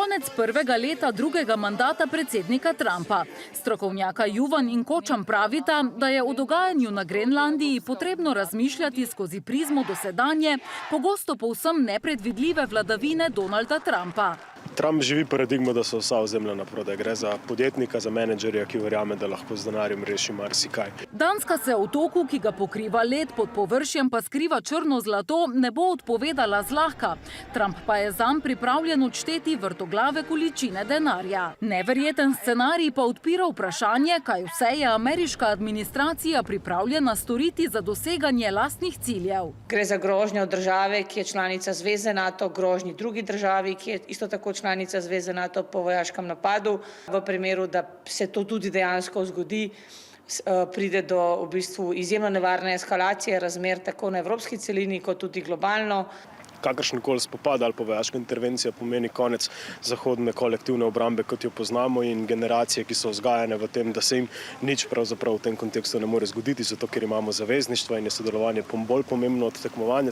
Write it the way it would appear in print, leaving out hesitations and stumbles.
Konec prvega leta drugega mandata predsednika Trumpa. Strokovnjaka Juvan in Kočan pravita, da je o dogajanju na Grenlandiji potrebno razmišljati skozi prizmo dosedanje, pogosto povsem nepredvidljive vladavine Donalda Trumpa. Trump živi paradigmo, da so vsa ozemlja na prodaj. Gre za podjetnika, za menedžerja, ki verjame, da lahko z denarjem reši marsikaj. Danska se otoku, ki ga pokriva led, pod površjem pa skriva črno zlato, ne bo odpovedala zlahka. Trump pa je zanj pripravljen odšteti vrtoglave količine denarja. Neverjeten scenarij pa odpira vprašanje, kaj vse je ameriška administracija pripravljena storiti za doseganje lastnih ciljev. Gre za grožnjo države, ki je članica Zveze NATO, grožnji drugi državi, ki je isto tako članica Zveze NATO po vojaškem napadu. V primeru, da se to tudi dejansko zgodi, pride do v bistvu izjemno nevarne eskalacije razmer tako na evropski celini kot tudi globalno. Kakršenkoli spopad ali pa vojaška intervencija pomeni konec zahodne kolektivne obrambe, kot jo poznamo, in generacije, ki so vzgajane v tem, da se jim nič pravzaprav v tem kontekstu ne more zgoditi, zato ker imamo zavezništva in je sodelovanje bolj pomembno od tekmovanja.